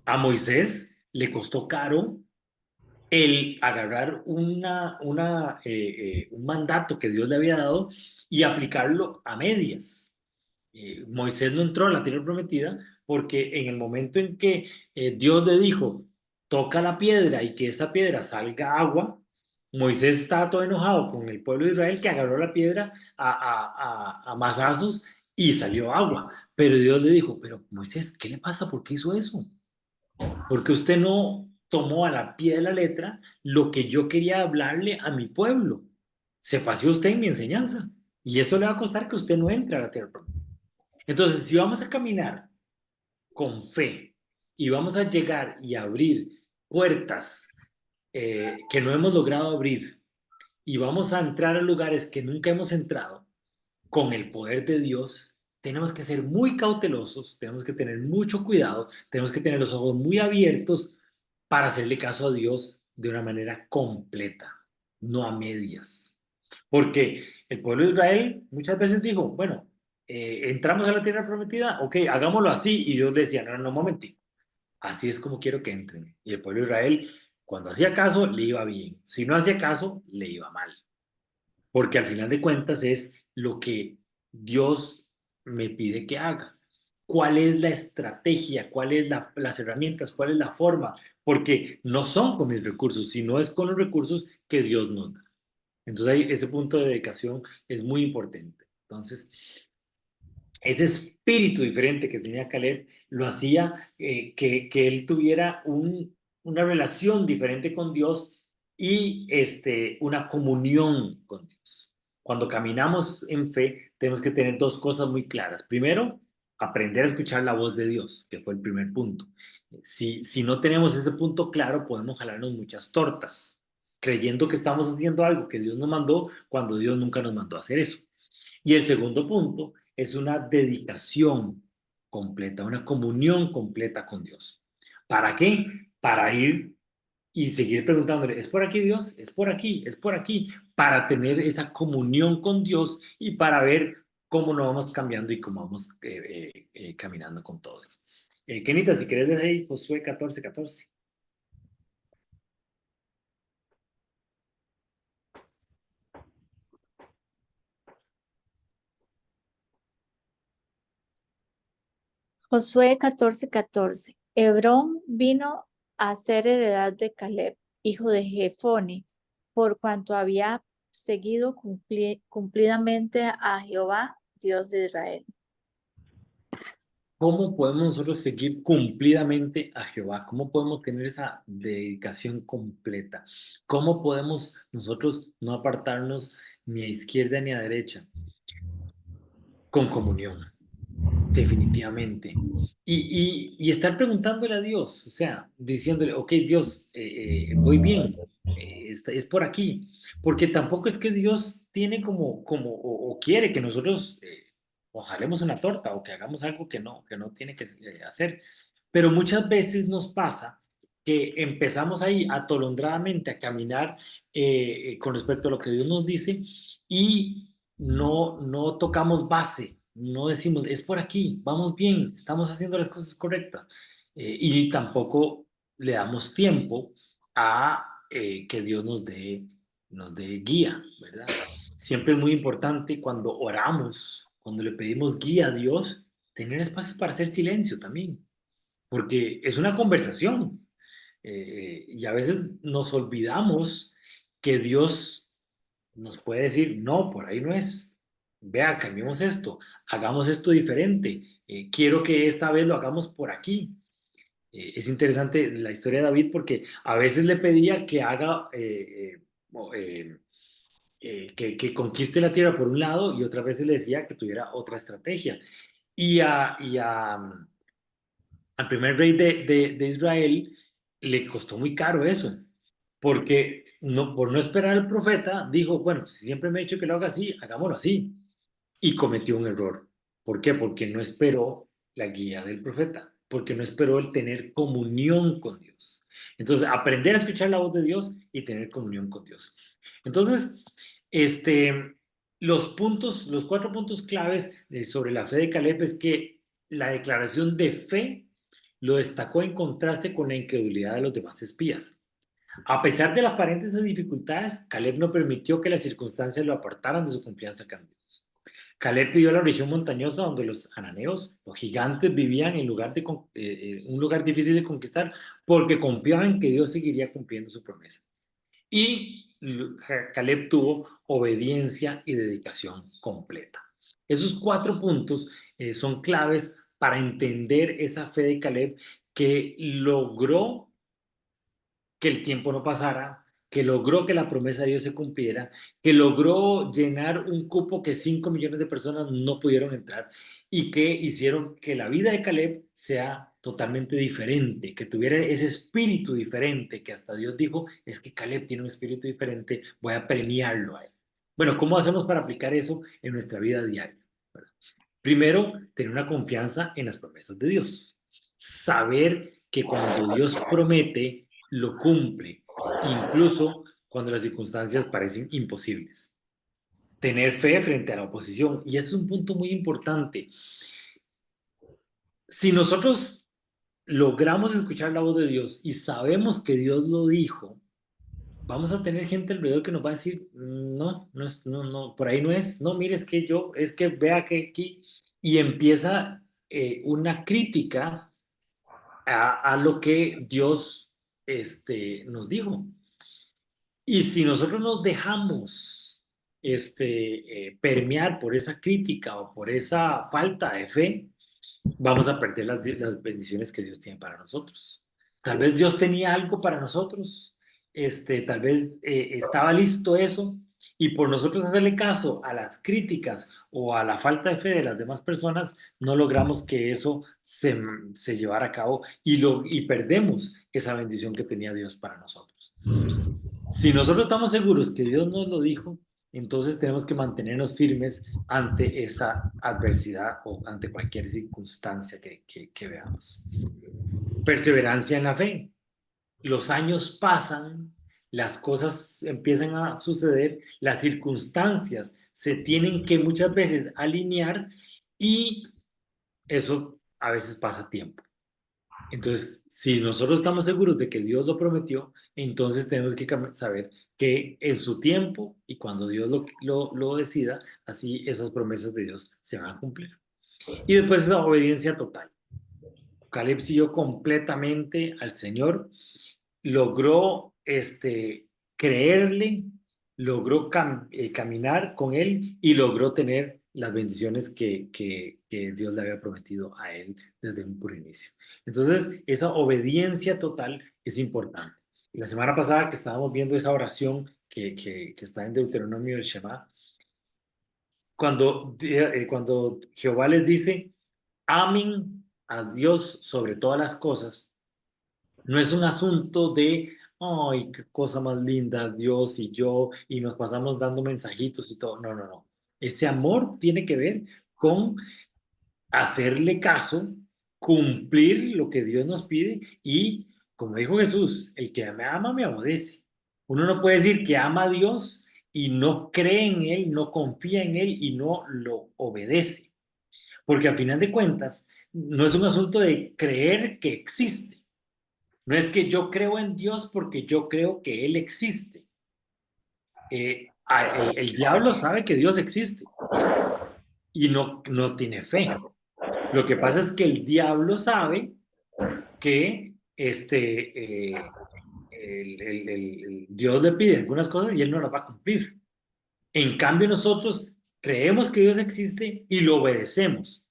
[SPEAKER 1] A Moisés le costó caro el agarrar un mandato que Dios le había dado y aplicarlo a medias. Moisés no entró a la tierra prometida porque en el momento en que Dios le dijo, toca la piedra y que esa piedra salga agua, Moisés estaba todo enojado con el pueblo de Israel que agarró la piedra a mazazos y salió agua. Pero Dios le dijo, pero Moisés, ¿qué le pasa? ¿Por qué hizo eso? Porque usted no tomó a la pie de la letra lo que yo quería hablarle a mi pueblo. Se paseó usted en mi enseñanza y eso le va a costar que usted no entre a la tierra prometida. Entonces, si vamos a caminar con fe y vamos a llegar y abrir puertas que no hemos logrado abrir y vamos a entrar a lugares que nunca hemos entrado con el poder de Dios, tenemos que ser muy cautelosos, tenemos que tener mucho cuidado, tenemos que tener los ojos muy abiertos para hacerle caso a Dios de una manera completa, no a medias. Porque el pueblo de Israel muchas veces dijo, bueno, entramos a la tierra prometida, ok, hagámoslo así. Y Dios decía, no, no, un momentico, así es como quiero que entren. Y el pueblo de Israel, cuando hacía caso, le iba bien. Si no hacía caso, le iba mal. Porque al final de cuentas es lo que Dios me pide que haga. ¿Cuál es la estrategia? ¿Cuáles las herramientas? ¿Cuál es la forma? Porque no son con mis recursos, sino es con los recursos que Dios nos da. Entonces ahí, ese punto de dedicación es muy importante. Entonces, ese espíritu diferente que tenía Caleb lo hacía que él tuviera una relación diferente con Dios y una comunión con Dios. Cuando caminamos en fe, tenemos que tener dos cosas muy claras. Primero, aprender a escuchar la voz de Dios, que fue el primer punto. Si no tenemos ese punto claro, podemos jalarnos muchas tortas, creyendo que estamos haciendo algo que Dios nos mandó, cuando Dios nunca nos mandó a hacer eso. Y el segundo punto es una dedicación completa, una comunión completa con Dios. ¿Para qué? Para ir y seguir preguntándole, ¿es por aquí Dios? ¿Es por aquí? ¿Es por aquí? Para tener esa comunión con Dios y para ver cómo nos vamos cambiando y cómo vamos caminando con todo eso. Kenita, si querés leer ahí Josué 14:14.
[SPEAKER 5] Josué 14:14. Hebrón vino a ser heredad de Caleb, hijo de Jefone, por cuanto había seguido cumplidamente a Jehová, Dios de Israel.
[SPEAKER 1] ¿Cómo podemos nosotros seguir cumplidamente a Jehová? ¿Cómo podemos tener esa dedicación completa? ¿Cómo podemos nosotros no apartarnos ni a izquierda ni a derecha? Con comunión, definitivamente. Y estar preguntándole a Dios, o sea, diciéndole, ok, Dios, voy bien, es por aquí. Porque tampoco es que Dios tiene o quiere que nosotros o jalemos una torta o que hagamos algo que no tiene que hacer. Pero muchas veces nos pasa que empezamos ahí atolondradamente a caminar con respecto a lo que Dios nos dice y no tocamos base, no decimos, es por aquí, vamos bien, estamos haciendo las cosas correctas. Y tampoco le damos tiempo a que Dios nos dé guía, ¿verdad? Siempre es muy importante cuando oramos, cuando le pedimos guía a Dios, tener espacios para hacer silencio también, porque es una conversación. Y a veces nos olvidamos que Dios nos puede decir, no, por ahí no es. Vea, cambiemos esto, hagamos esto diferente. Quiero que esta vez lo hagamos por aquí. Es interesante la historia de David porque a veces le pedía que haga, que conquiste la tierra por un lado y otras veces le decía que tuviera otra estrategia. Y al primer rey de Israel le costó muy caro eso, porque por no esperar al profeta, dijo, bueno, si siempre me he dicho que lo haga así, hagámoslo así. Y cometió un error. ¿Por qué? Porque no esperó la guía del profeta, porque no esperó el tener comunión con Dios. Entonces, aprender a escuchar la voz de Dios y tener comunión con Dios. Entonces, los 4 puntos claves sobre la fe de Caleb es que la declaración de fe lo destacó en contraste con la incredulidad de los demás espías. A pesar de las aparentes dificultades, Caleb no permitió que las circunstancias lo apartaran de su confianza con Dios. Caleb pidió la región montañosa donde los ananeos, los gigantes, vivían en un lugar difícil de conquistar porque confiaban en que Dios seguiría cumpliendo su promesa. Y Caleb tuvo obediencia y dedicación completa. Esos 4 puntos son claves para entender esa fe de Caleb que logró que el tiempo no pasara, que logró que la promesa de Dios se cumpliera, que logró llenar un cupo que 5 millones de personas no pudieron entrar y que hicieron que la vida de Caleb sea totalmente diferente, que tuviera ese espíritu diferente, que hasta Dios dijo, es que Caleb tiene un espíritu diferente, voy a premiarlo a él. Bueno, ¿cómo hacemos para aplicar eso en nuestra vida diaria? Primero, tener una confianza en las promesas de Dios. Saber que cuando Dios promete, lo cumple, incluso cuando las circunstancias parecen imposibles. Tener fe frente a la oposición. Y ese es un punto muy importante. Si nosotros logramos escuchar la voz de Dios y sabemos que Dios lo dijo, vamos a tener gente alrededor que nos va a decir, no, no es, no, no, por ahí no es, no, mire, es que vea que aquí, y empieza una crítica a lo que Dios nos dijo. Y si nosotros nos dejamos permear por esa crítica o por esa falta de fe, vamos a perder las bendiciones que Dios tiene para nosotros. Tal vez Dios tenía algo para nosotros, tal vez estaba listo eso, y por nosotros hacerle caso a las críticas o a la falta de fe de las demás personas, no logramos que eso se llevara a cabo y perdemos esa bendición que tenía Dios para nosotros. Si nosotros estamos seguros que Dios nos lo dijo, entonces tenemos que mantenernos firmes ante esa adversidad o ante cualquier circunstancia que veamos. Perseverancia en la fe. Los años pasan, las cosas empiezan a suceder, las circunstancias se tienen que muchas veces alinear y eso a veces pasa tiempo. Entonces, si nosotros estamos seguros de que Dios lo prometió, entonces tenemos que saber que en su tiempo y cuando Dios lo decida, así esas promesas de Dios se van a cumplir. Y después esa obediencia total. Caleb siguió completamente al Señor, logró creerle, logró caminar con él y logró tener las bendiciones que Dios le había prometido a él desde un puro inicio. Entonces, esa obediencia total es importante. La semana pasada que estábamos viendo esa oración que está en Deuteronomio del Shema, cuando Jehová les dice, amen a Dios sobre todas las cosas, no es un asunto de, ay, qué cosa más linda, Dios y yo, y nos pasamos dando mensajitos y todo. No, no, no. Ese amor tiene que ver con hacerle caso, cumplir lo que Dios nos pide y, como dijo Jesús, el que me ama me obedece. Uno no puede decir que ama a Dios y no cree en Él, no confía en Él y no lo obedece. Porque al final de cuentas, no es un asunto de creer que existe. No es que yo creo en Dios porque yo creo que Él existe. El diablo sabe que Dios existe y no tiene fe. Lo que pasa es que el diablo sabe que el Dios le pide algunas cosas y Él no las va a cumplir. En cambio, nosotros creemos que Dios existe y lo obedecemos.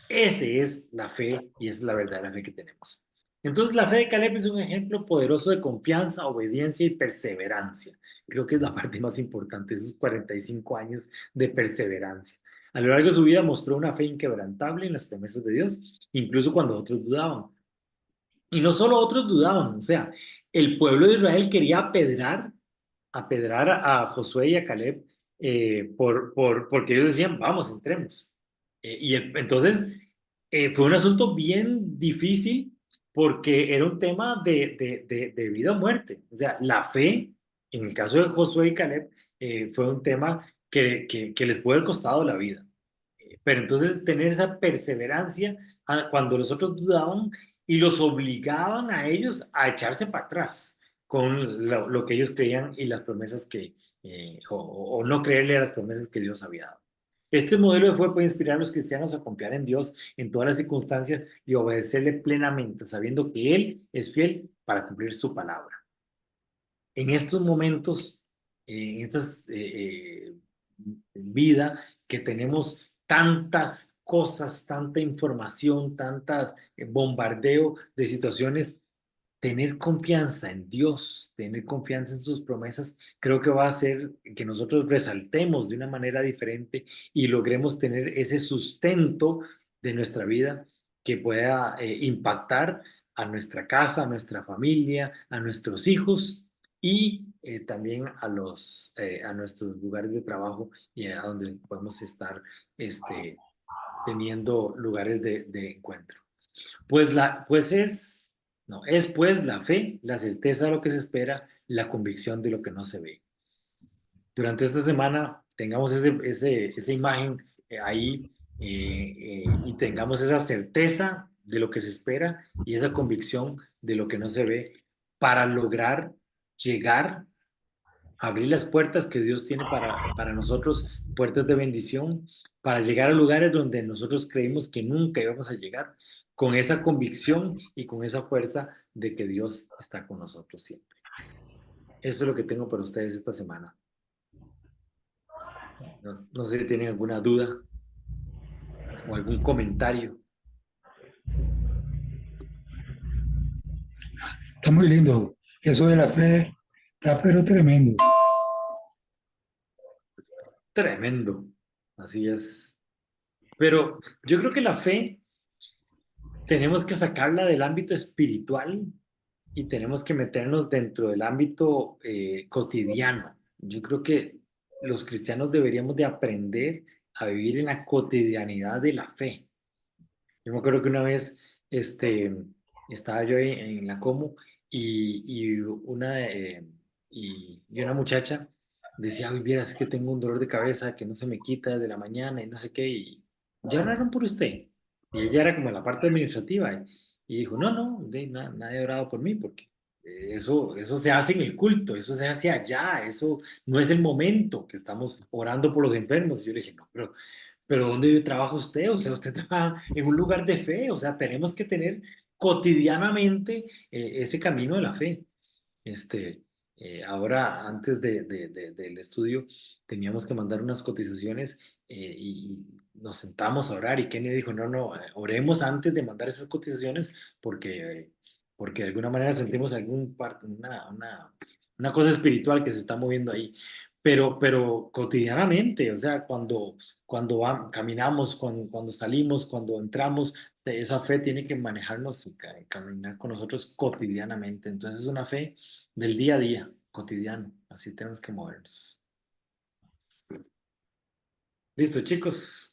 [SPEAKER 1] Esa es la fe y esa es la verdadera fe que tenemos. Entonces, la fe de Caleb es un ejemplo poderoso de confianza, obediencia y perseverancia. Creo que es la parte más importante, esos 45 años de perseverancia. A lo largo de su vida mostró una fe inquebrantable en las promesas de Dios, incluso cuando otros dudaban. Y no solo otros dudaban, o sea, el pueblo de Israel quería apedrar a Josué y a Caleb porque ellos decían, vamos, entremos. Entonces, fue un asunto bien difícil porque era un tema de vida o muerte. O sea, la fe, en el caso de Josué y Caleb, fue un tema que les puede haber costado la vida. Pero entonces tener esa perseverancia cuando los otros dudaban y los obligaban a ellos a echarse para atrás con lo que ellos creían y las promesas o no creerle a las promesas que Dios había dado. Este modelo de fe puede inspirar a los cristianos a confiar en Dios en todas las circunstancias y obedecerle plenamente, sabiendo que Él es fiel para cumplir su palabra. En estos momentos, en estas vida que tenemos tantas cosas, tanta información, tantas bombardeo de situaciones, tener confianza en Dios, tener confianza en sus promesas, creo que va a hacer que nosotros resaltemos de una manera diferente y logremos tener ese sustento de nuestra vida que pueda impactar a nuestra casa, a nuestra familia, a nuestros hijos y también a nuestros lugares de trabajo y a donde podemos estar teniendo lugares de encuentro. Es pues la fe, la certeza de lo que se espera, la convicción de lo que no se ve. Durante esta semana tengamos esa imagen ahí y tengamos esa certeza de lo que se espera y esa convicción de lo que no se ve para lograr llegar, abrir las puertas que Dios tiene para nosotros, puertas de bendición, para llegar a lugares donde nosotros creímos que nunca íbamos a llegar, con esa convicción y con esa fuerza de que Dios está con nosotros siempre. Eso es lo que tengo para ustedes esta semana. No sé si tienen alguna duda o algún comentario.
[SPEAKER 4] Está muy lindo. Eso de la fe está pero tremendo.
[SPEAKER 1] Tremendo. Así es. Pero yo creo que la fe tenemos que sacarla del ámbito espiritual y tenemos que meternos dentro del ámbito cotidiano. Yo creo que los cristianos deberíamos de aprender a vivir en la cotidianidad de la fe. Yo me acuerdo que una vez estaba yo en la Como y una muchacha decía, "Ay, vieras que tengo un dolor de cabeza que no se me quita desde la mañana y no sé qué, y ya oraron por usted". Y ella era como la parte administrativa y dijo, no, no, nadie ha orado por mí porque eso se hace en el culto, eso se hace allá, eso no es el momento que estamos orando por los enfermos. Y yo le dije, no, pero ¿dónde trabaja usted? O sea, usted trabaja en un lugar de fe, o sea, tenemos que tener cotidianamente ese camino de la fe. Este, Ahora, antes del estudio, teníamos que mandar unas cotizaciones y nos sentamos a orar y Kenny dijo, no, no, oremos antes de mandar esas cotizaciones porque de alguna manera sentimos una cosa espiritual que se está moviendo ahí. Pero cotidianamente, o sea, caminamos, cuando salimos, cuando entramos, esa fe tiene que manejarnos y caminar con nosotros cotidianamente. Entonces es una fe del día a día, cotidiano. Así tenemos que movernos. Listo, chicos.